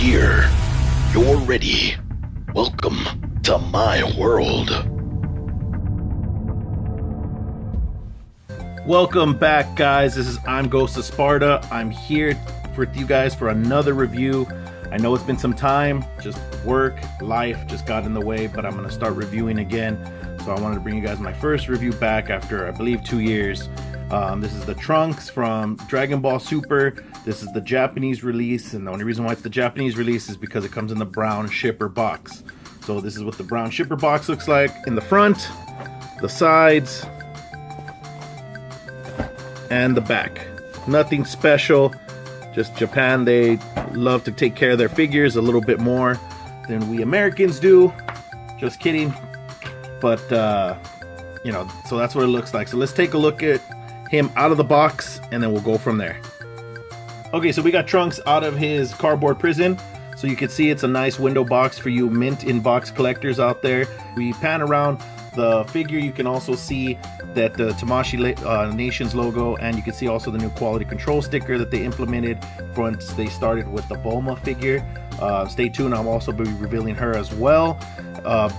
here. You're ready. Welcome to my world. Welcome back, guys. This is I'm Ghost of Sparta. I'm here with you guys for another review. I know it's been some time, just work, life just got in the way, but I'm going to start reviewing again. So I wanted to bring you guys my first review back after, I believe, 2 years. This is the Trunks from Dragon Ball Super. This is the Japanese release, and the only reason why it's the Japanese release is because it comes in the brown shipper box. So this is what the brown shipper box looks like in the front, the sides, and the back. Nothing special, just Japan. They love to take care of their figures a little bit more than we Americans do. Just kidding. But you know, so that's what it looks like. So let's take a look at him out of the box and then we'll go from there. Okay, so we got Trunks out of his cardboard prison. So you can see it's a nice window box for you mint in box collectors out there. We pan around the figure, you can also see that the Tamashii Nations logo, and you can see also the new quality control sticker that they implemented once they started with the Bulma figure. Stay tuned, I'll also be revealing her as well.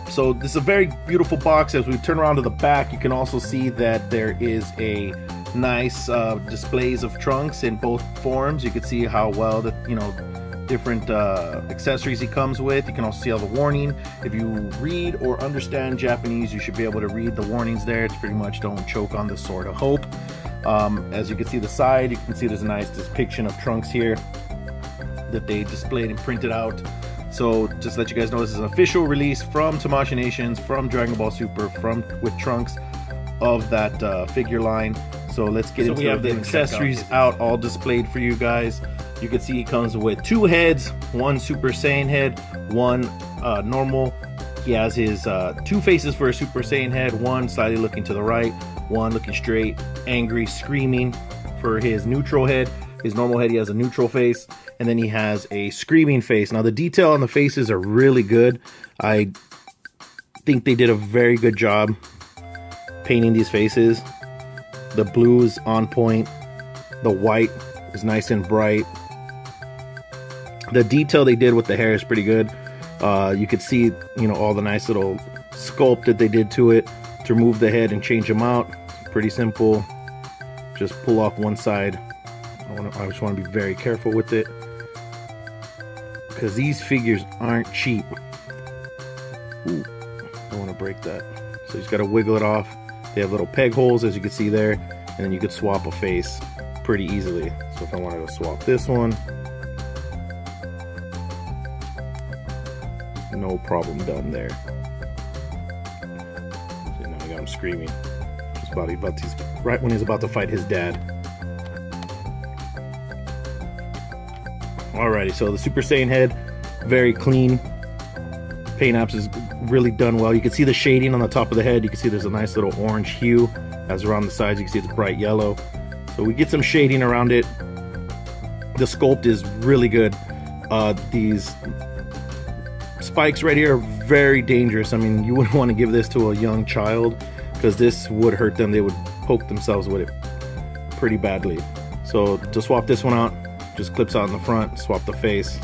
So this is a very beautiful box. As we turn around to the back, you can also see that there is a nice displays of Trunks in both forms. You can see how well the different accessories he comes with. You can also see all the warning. If you read or understand Japanese, you should be able to read the warnings there. It's pretty much don't choke on the sword of hope. As you can see the side, you can see there's a nice depiction of Trunks here that they displayed and printed out. So just to let you guys know, this is an official release from Tamashii Nations, from Dragon Ball Super, with Trunks of that figure line. So let's get into it. We have the accessories out all displayed for you guys. You can see he comes with 2 heads, one Super Saiyan head, one normal. He has his 2 faces for a Super Saiyan head, one slightly looking to the right, one looking straight, angry, screaming for his neutral head. His normal head, he has a neutral face, and then he has a screaming face. Now the detail on the faces are really good. I think they did a very good job painting these faces. The blue is on point, the white is nice and bright. The detail they did with the hair is pretty good. You could see, all the nice little sculpt that they did to it to remove the head and change them out. Pretty simple. Just pull off one side. I just want to be very careful with it, because these figures aren't cheap. Ooh, I want to break that. So you just got to wiggle it off. They have little peg holes, as you can see there, and then you could swap a face pretty easily. So if I wanted to swap this one, no problem done there. So now I got him screaming. Right when he's about to fight his dad. Alrighty, so the Super Saiyan head, very clean. Paint apps is really done well. You can see the shading on the top of the head. You can see there's a nice little orange hue. As around the sides, you can see it's bright yellow. So we get some shading around it. The sculpt is really good. These spikes right here are very dangerous. I mean, you wouldn't want to give this to a young child, because this would hurt them. They would poke themselves with it pretty badly. So to swap this one out, just clips out in the front, swap the face.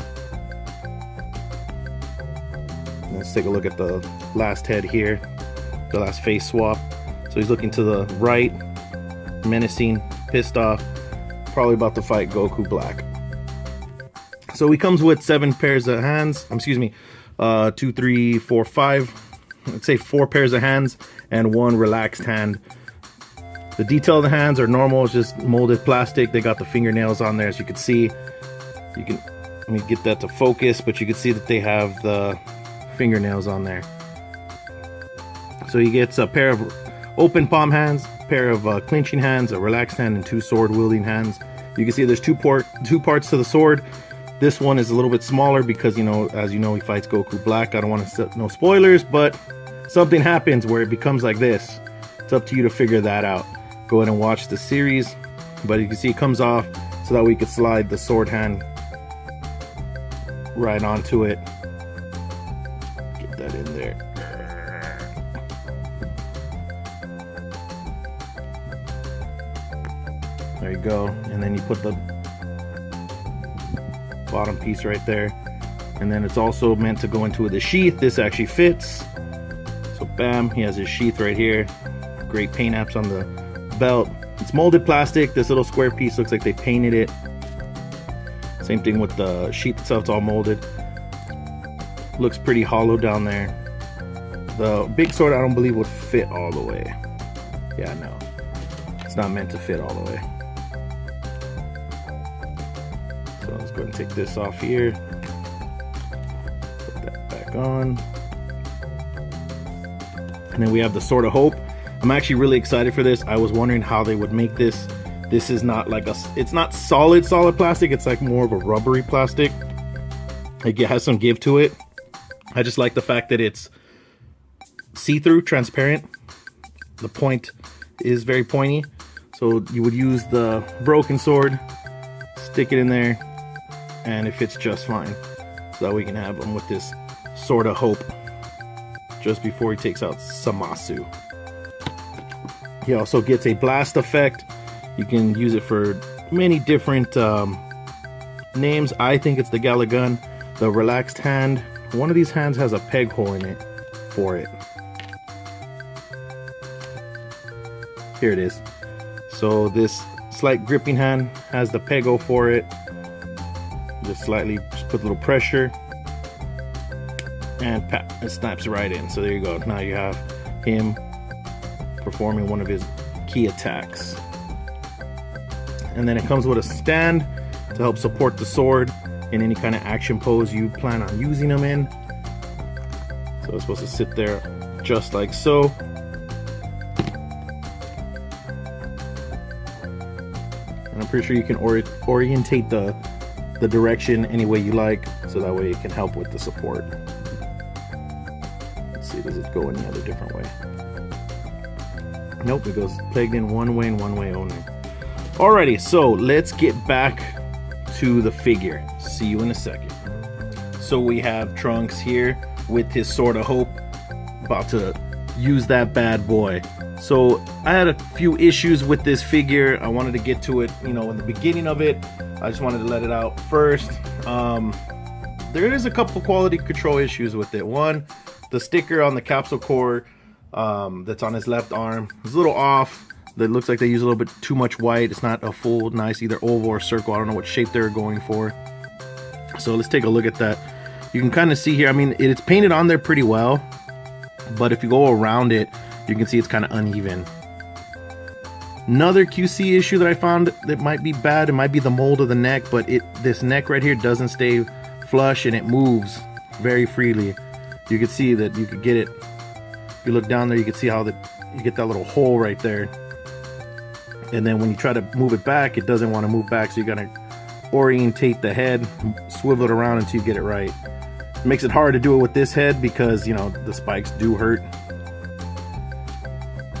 Let's take a look at the last head here, the last face swap. So he's looking to the right, menacing, pissed off, probably about to fight Goku Black. So he comes with 7 pairs of hands, 2, 3, 4, 5, let's say 4 pairs of hands and 1 relaxed hand. The detail of the hands are normal, it's just molded plastic. They got the fingernails on there, as you can see. Let me get that to focus, but you can see that they have the fingernails on there. So he gets a pair of open palm hands, a pair of clinching hands, a relaxed hand, and 2 sword wielding hands. You can see there's 2 parts to the sword. This one is a little bit smaller because, as you know, he fights Goku Black. I don't want to set no spoilers, but something happens where it becomes like this. It's up to you to figure that out. Go ahead and watch the series, but you can see it comes off, so that we could slide the sword hand right onto it. Get that in there. There you go. And then you put the bottom piece right there. And then it's also meant to go into the sheath. This actually fits. So bam, he has his sheath right here. Great paint apps on the belt. It's molded plastic. This little square piece looks like they painted it. Same thing with the sheath itself, it's all molded. Looks pretty hollow down there. The big sword I don't believe would fit all the way. Yeah, no. It's not meant to fit all the way. So let's go ahead and take this off here. Put that back on. And then we have the Sword of Hope. I'm actually really excited for this. I was wondering how they would make this. This is not like it's not solid plastic. It's like more of a rubbery plastic. Like it has some give to it. I just like the fact that it's see-through, transparent. The point is very pointy. So you would use the broken sword, stick it in there, and it fits just fine. So that we can have him with this Sword of Hope just before he takes out Tamashii. He also gets a blast effect. You can use it for many different names. I think it's the Gala gun, the relaxed hand. One of these hands has a peg hole in it for it. Here it is. So this slight gripping hand has the peg hole for it. Just put a little pressure and pat, it snaps right in. So there you go. Now you have him performing one of his key attacks. And then it comes with a stand to help support the sword in any kind of action pose you plan on using them in. So it's supposed to sit there just like so. And I'm pretty sure you can orientate the direction any way you like, so that way it can help with the support. Let's see, does it go any other different way? Nope, it goes pegged in one way and one way only. Alrighty, so let's get back to the figure. See you in a second. So we have Trunks here with his Sword of Hope, about to use that bad boy. So I had a few issues with this figure. I wanted to get to it, in the beginning of it. I just wanted to let it out first. There is a couple quality control issues with it. One, the sticker on the capsule core that's on his left arm is a little off. It looks like they use a little bit too much white. It's not a full nice either oval or circle. I don't know what shape they're going for. So let's take a look at that. You can kind of see here, I mean, it's painted on there pretty well, but if you go around it, you can see it's kind of uneven. Another QC issue that I found that might be bad, it might be the mold of the neck, but this neck right here doesn't stay flush and it moves very freely. You can see that you could get it. If you look down there, you can see how you get that little hole right there. And then when you try to move it back, it doesn't want to move back, so you gotta orientate the head, swivel it around until you get it right. It makes it hard to do it with this head because, the spikes do hurt.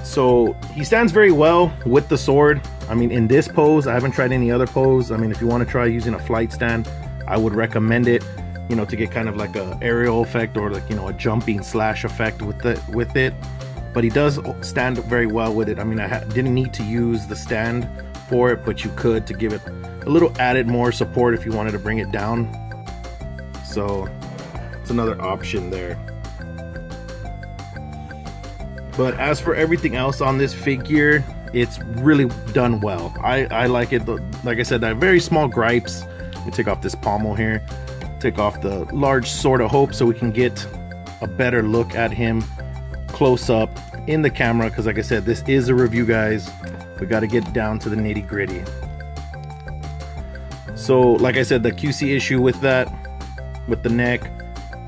So he stands very well with the sword. I mean, in this pose, I haven't tried any other pose. I mean, if you want to try using a flight stand, I would recommend it, to get kind of like a aerial effect or like, a jumping slash effect with it. But he does stand very well with it. I mean, I didn't need to use the stand for it, but you could to give it a little added more support if you wanted to bring it down. So it's another option there. But as for everything else on this figure, it's really done well. I like it. Like I said, I have very small gripes. Let me take off this pommel here. Take off the large Sword of Hope so we can get a better look at him close up in the camera, because like I said, this is a review, guys. We got to get down to the nitty gritty. So like I said, the QC issue with that, with the neck,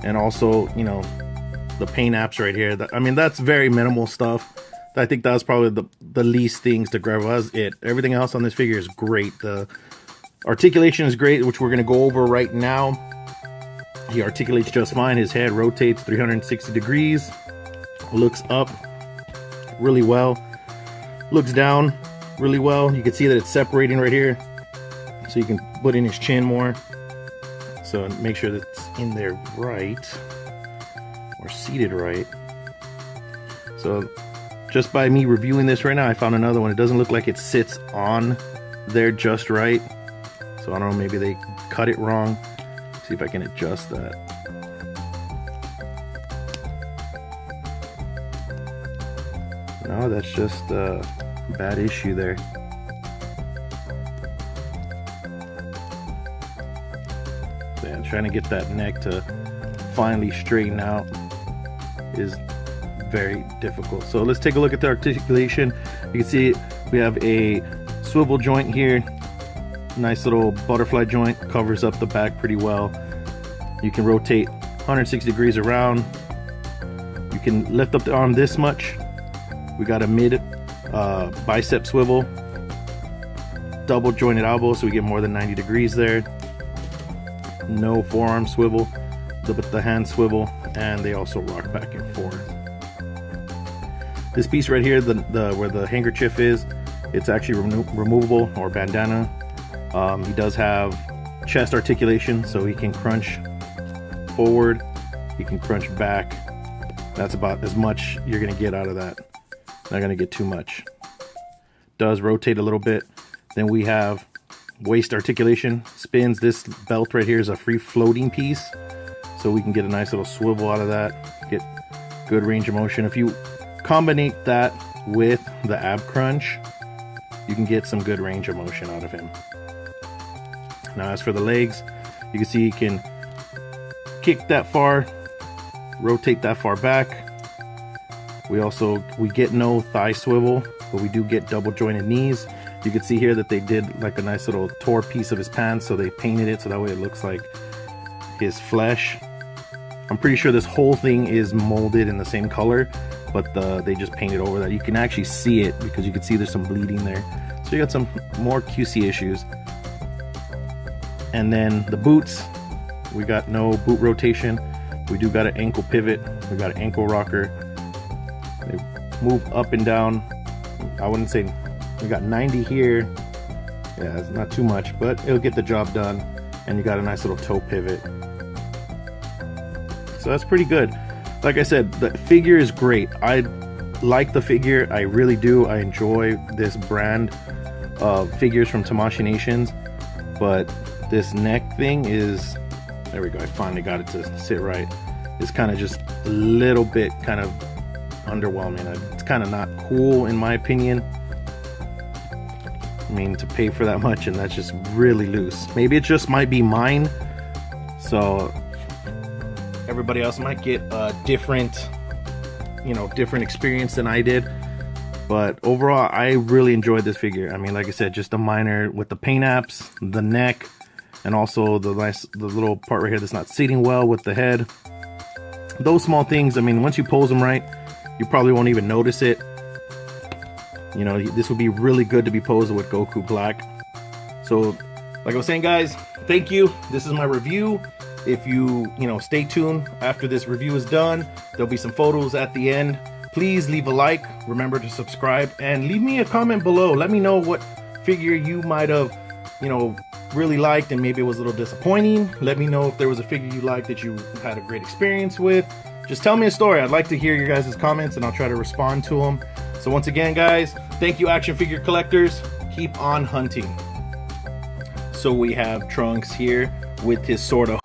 and also the paint apps right here, I mean, that's very minimal stuff. I think that was probably the least things to grab. Was it. Everything else on this figure is great. The articulation is great, which we're going to go over right now. He articulates just fine. His head rotates 360 degrees. Looks up really well. Looks down really well. You can see that it's separating right here. So you can put in his chin more. So make sure that it's in there right. Or seated right. So just by me reviewing this right now, I found another one. It doesn't look like it sits on there just right. So I don't know, maybe they cut it wrong. See if I can adjust that. No, that's just a bad issue there. So yeah, trying to get that neck to finally straighten out is very difficult. So let's take a look at the articulation. You can see we have a swivel joint here. Nice little butterfly joint, covers up the back pretty well. You can rotate 160 degrees around. You can lift up the arm this much. We got a mid bicep swivel, double jointed elbow, so we get more than 90 degrees there. No forearm swivel, the hand swivel, and they also rock back and forth. This piece right here, where the handkerchief is, it's actually removable, or bandana. He does have chest articulation, so he can crunch forward, he can crunch back. That's about as much you're gonna get out of that. Not gonna get too much. Does rotate a little bit. Then we have waist articulation, spins. This belt right here is a free floating piece, so we can get a nice little swivel out of that, get good range of motion. If you combine that with the ab crunch, you can get some good range of motion out of him. Now as for the legs, you can see you can kick that far, rotate that far back. We get no thigh swivel, but we do get double jointed knees. You can see here that they did like a nice little tore piece of his pants, so they painted it so that way it looks like his flesh. I'm pretty sure this whole thing is molded in the same color, but they just painted over that. You can actually see it because you can see there's some bleeding there. So you got some more QC issues. And then the boots, we got no boot rotation. We do got an ankle pivot. We got an ankle rocker. They move up and down. I wouldn't say we got 90 here. Yeah, it's not too much, but it'll get the job done. And you got a nice little toe pivot. So that's pretty good. Like I said, the figure is great. I like the figure. I really do. I enjoy this brand of figures from Tamashii Nations. But this neck thing is, there we go, I finally got it to sit right. It's kind of just a little bit kind of underwhelming. It's kind of not cool in my opinion. I mean, to pay for that much and that's just really loose. Maybe it just might be mine. So everybody else might get a different experience than I did. But overall, I really enjoyed this figure. I mean, like I said, just a minor with the paint apps, the neck, and also the little part right here that's not sitting well with the head. Those small things, I mean, once you pose them right, you probably won't even notice it. You know, this would be really good to be posed with Goku Black. So, like I was saying, guys, thank you. This is my review. If you stay tuned after this review is done, there'll be some photos at the end. Please leave a like, remember to subscribe, and leave me a comment below. Let me know what figure you might have, really liked and maybe it was a little disappointing. Let me know if there was a figure you liked that you had a great experience with. Just tell me a story. I'd like to hear your guys' comments and I'll try to respond to them. So once again, guys, thank you, action figure collectors. Keep on hunting. So we have Trunks here with his sword of